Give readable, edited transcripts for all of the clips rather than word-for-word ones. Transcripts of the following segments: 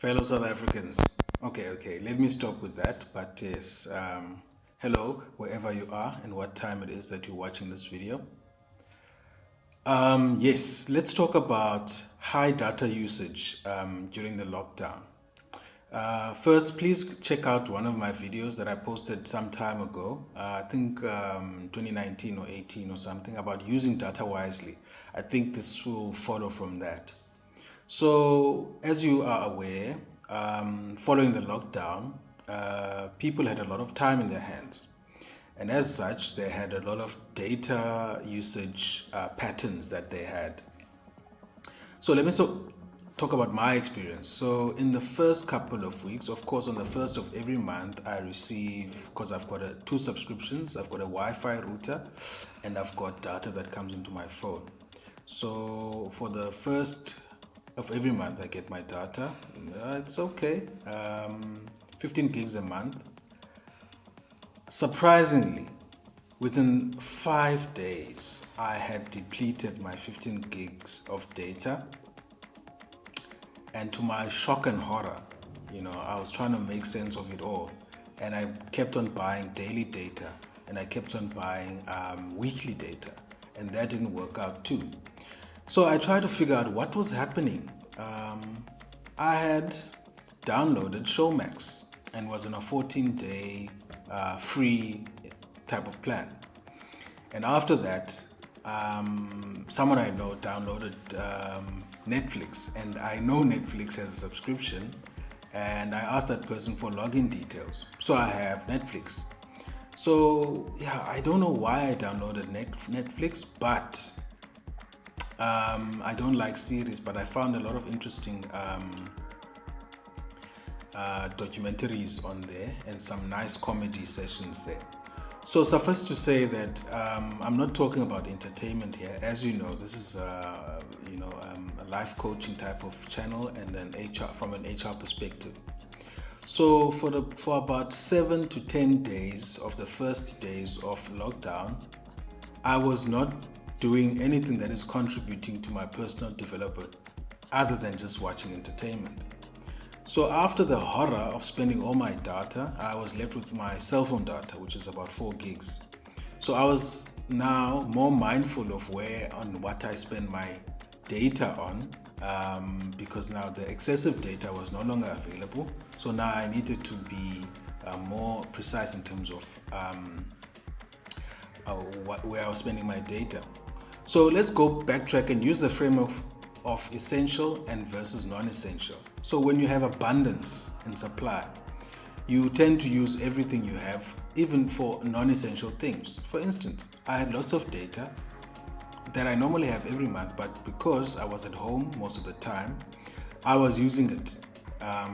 Fellow South Africans. Okay, let me stop with that. But yes, hello, wherever you are and what time it is that you're watching this video. Yes, let's talk about high data usage during the lockdown. First, please check out one of my videos that I posted some time ago, I think 2019 or 18 or something, about using data wisely. I think this will follow from that. So, as you are aware, following the lockdown, people had a lot of time in their hands. And as such, they had a lot of data usage patterns that they had. So, let me talk about my experience. So, in the first couple of weeks, of course, on the first of every month, I receive, because I've got two subscriptions, I've got a Wi Fi router and I've got data that comes into my phone. So, for the first of every month I get my data. It's okay. 15 gigs a month. Surprisingly, within 5 days, I had depleted my 15 gigs of data. And to my shock and horror, I was trying to make sense of it all. And I kept on buying daily data and I kept on buying weekly data. And that didn't work out too. So I tried to figure out what was happening. I had downloaded Showmax and was on a 14-day free type of plan. And after that, someone I know downloaded Netflix, and I know Netflix has a subscription, and I asked that person for login details. So I have Netflix. So yeah, I don't know why I downloaded Netflix, but I don't like series, but I found a lot of interesting documentaries on there and some nice comedy sessions there. So suffice to say that I'm not talking about entertainment here. As you know, this is a life coaching type of channel, and then HR from an HR perspective. So for about 7 to 10 days of the first days of lockdown, I was not doing anything that is contributing to my personal development other than just watching entertainment. So after the horror of spending all my data, I was left with my cell phone data, which is about 4 gigs. So I was now more mindful of where and what I spend my data on, because now the excessive data was no longer available. So now I needed to be more precise in terms of where I was spending my data. So let's go backtrack and use the framework of essential and versus non-essential. So when you have abundance in supply, you tend to use everything you have, even for non-essential things. For instance, I had lots of data that I normally have every month, but because I was at home most of the time, I was using it.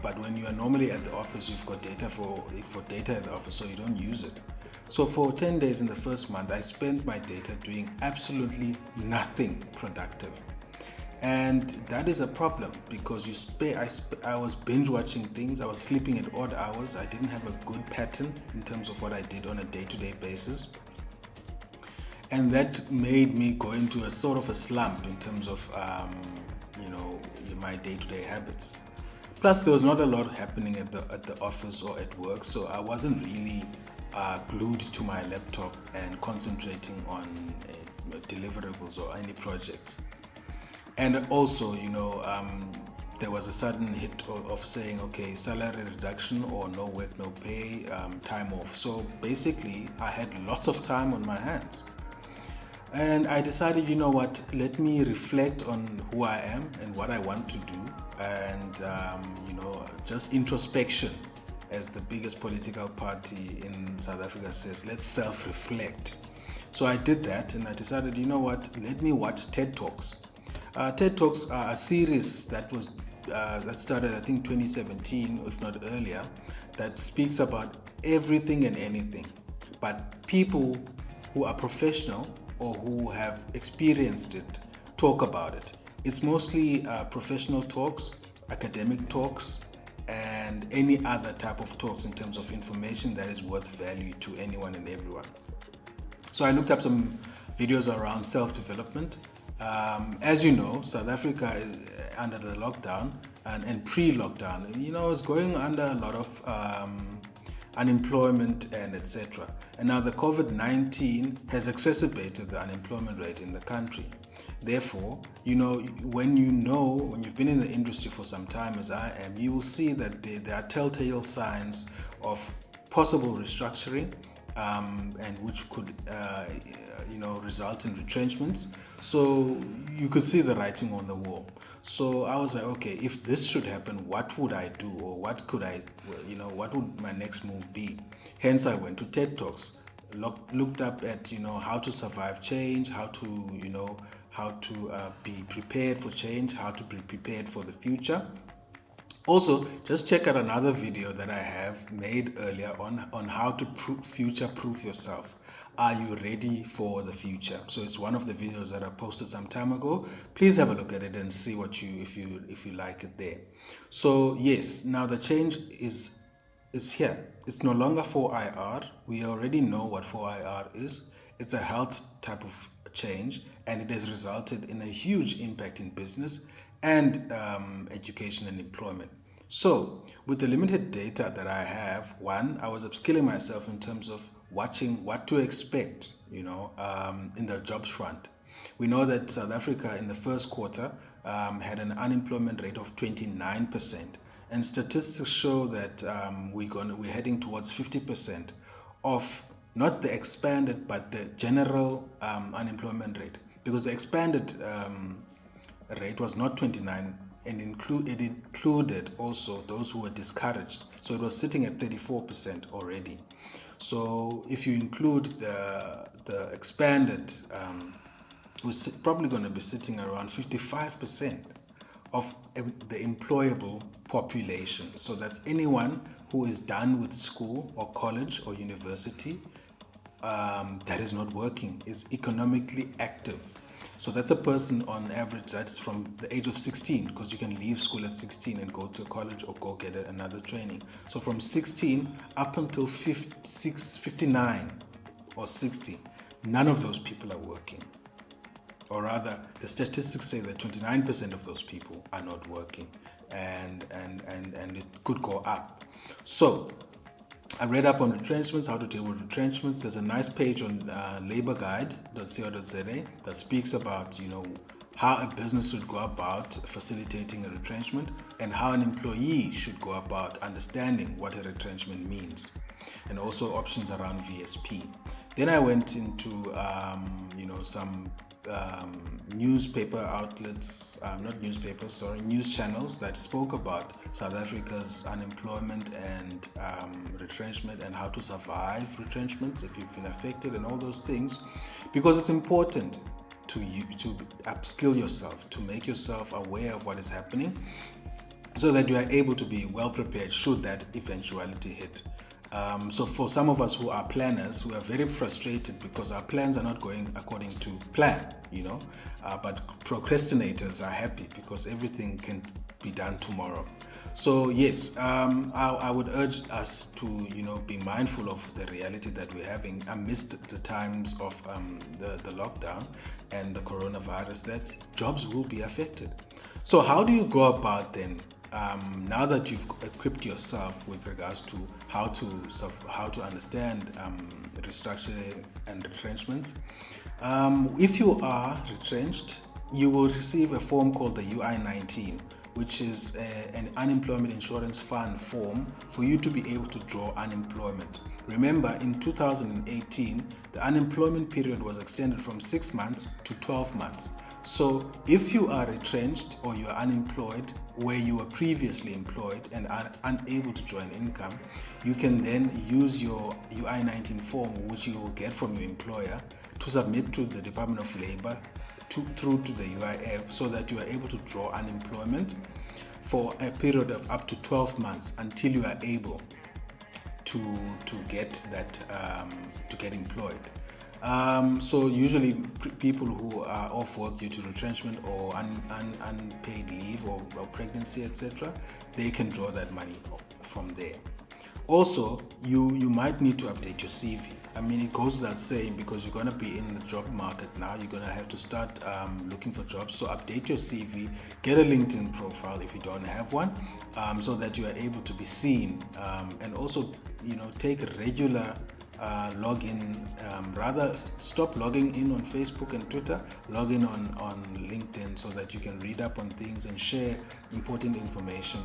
But when you are normally at the office, you've got data for data at the office, so you don't use it. So for 10 days in the first month, I spent my data doing absolutely nothing productive. And that is a problem because I was binge watching things. I was sleeping at odd hours. I didn't have a good pattern in terms of what I did on a day-to-day basis. And that made me go into a sort of a slump in terms of, my day-to-day habits. Plus, there was not a lot happening at the office or at work, so I wasn't really glued to my laptop and concentrating on deliverables or any projects. And also, there was a sudden hit of saying, okay, salary reduction or no work, no pay, time off. So basically, I had lots of time on my hands. And I decided, you know what, let me reflect on who I am and what I want to do. And, just introspection, as the biggest political party in South Africa says, let's self-reflect. So I did that and I decided, you know what, let me watch TED Talks. TED Talks are a series that started, I think, 2017, if not earlier, that speaks about everything and anything. But people who are professional or who have experienced it talk about it. It's mostly professional talks, academic talks, and any other type of talks in terms of information that is worth value to anyone and everyone. So I looked up some videos around self-development. As you know, South Africa, under the lockdown, and pre-lockdown, is going under a lot of unemployment and etc. And now the COVID-19 has exacerbated the unemployment rate in the country. Therefore, when you've been in the industry for some time, as I am, you will see that there are telltale signs of possible restructuring, and which could result in retrenchments. So you could see the writing on the wall. So I was like, okay, if this should happen, what would I do, or what would my next move be? Hence, I went to TED Talks, looked up at how to survive change, how to be prepared for change, how to be prepared for the future. Also, just check out another video that I have made earlier on how to future-proof yourself. Are you ready for the future? So it's one of the videos that I posted some time ago. Please have a look at it and see if you like it there. So yes, now the change is here. It's no longer 4IR. We already know what 4IR is. It's a health type of change, and it has resulted in a huge impact in business and education and employment. So with the limited data that I have, I was upskilling myself in terms of watching what to expect, in the jobs front. We know that South Africa in the first quarter had an unemployment rate of 29%, and statistics show that we're heading towards 50% of not the expanded but the general unemployment rate, because the expanded rate was not 29, and it included also those who were discouraged. So it was sitting at 34% already. So if you include the expanded, we're probably going to be sitting around 55% of the employable population. So that's anyone who is done with school or college or university, that is not working, is economically active. So that's a person on average that's from the age of 16, because you can leave school at 16 and go to college or go get another training. So from 16 up until 59 or 60, none of those people are working. Or rather, the statistics say that 29% of those people are not working, and it could go up. So I read up on retrenchments, how to deal with retrenchments. There's a nice page on laborguide.co.za that speaks about, how a business should go about facilitating a retrenchment, and how an employee should go about understanding what a retrenchment means, and also options around VSP. Then I went into, some newspaper outlets, news channels that spoke about South Africa's unemployment and retrenchment, and how to survive retrenchments if you've been affected, and all those things, because it's important to upskill yourself, to make yourself aware of what is happening, so that you are able to be well prepared should that eventuality hit. So for some of us who are planners, we are very frustrated because our plans are not going according to plan, but procrastinators are happy because everything can be done tomorrow. So yes, I would urge us to, be mindful of the reality that we're having amidst the times of the lockdown and the coronavirus, that jobs will be affected. So how do you go about then? Now that you've equipped yourself with regards to how to understand restructuring and retrenchments, if you are retrenched, you will receive a form called the UI-19, which is an unemployment insurance fund form for you to be able to draw unemployment. Remember, in 2018, the unemployment period was extended from 6 months to 12 months. So if you are retrenched or you are unemployed where you were previously employed and are unable to draw an income, you can then use your UI-19 form, which you will get from your employer, to submit to the Department of Labor through to the UIF, so that you are able to draw unemployment for a period of up to 12 months until you are able to get employed. So usually people who are off work due to retrenchment or unpaid leave or pregnancy, etc., they can draw that money from there. Also, you might need to update your CV. I mean, it goes without saying, because you're going to be in the job market now. You're going to have to start looking for jobs. So update your CV, get a LinkedIn profile if you don't have one, so that you are able to be seen. And also, take a regular login. Rather, stop logging in on Facebook and Twitter. Log in on LinkedIn, so that you can read up on things and share important information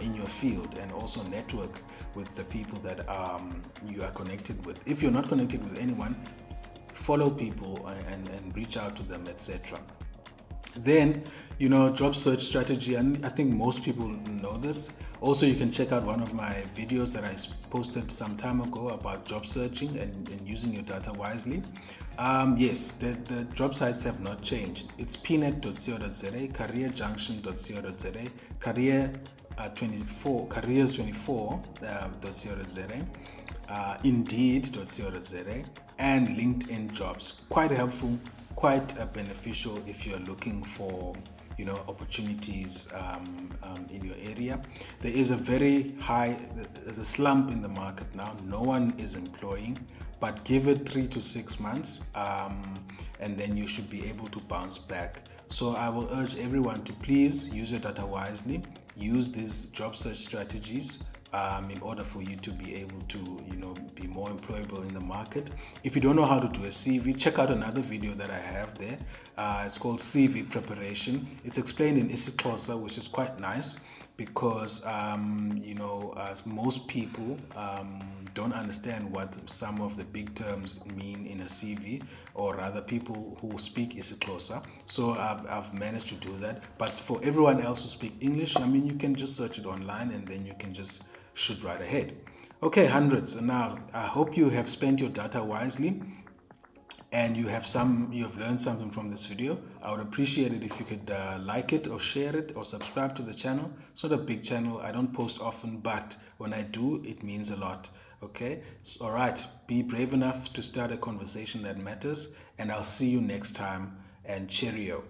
in your field, and also network with the people that you are connected with. If you're not connected with anyone, follow people and reach out to them, etc. Then, job search strategy, and I think most people know this. Also, you can check out one of my videos that I posted some time ago about job searching and using your data wisely. Yes, the job sites have not changed. It's pnet.co.za, careerjunction.co.za, careers24.co.za, indeed.co.za, and LinkedIn jobs. Quite helpful, quite beneficial if you're looking for opportunities in your area. There's a slump in the market now. No one is employing, but give it 3 to 6 months, and then you should be able to bounce back. So I will urge everyone to please use your data wisely, use these job search strategies in order for you to be able to be more employable in the market. If you don't know how to do a CV, check out another video that I have there. It's called CV preparation. It's explained in isiXhosa, which is quite nice, because most people don't understand what some of the big terms mean in a CV, or rather people who speak isiXhosa. So I've managed to do that. But for everyone else who speak English, you can just search it online, and then you can just shoot right ahead. Okay, hundreds. Now, I hope you have spent your data wisely, and you have learned something from this video. I would appreciate it if you could like it, or share it, or subscribe to the channel. It's not a big channel. I don't post often, but when I do, it means a lot. Okay? All right. Be brave enough to start a conversation that matters, and I'll see you next time, and cheerio.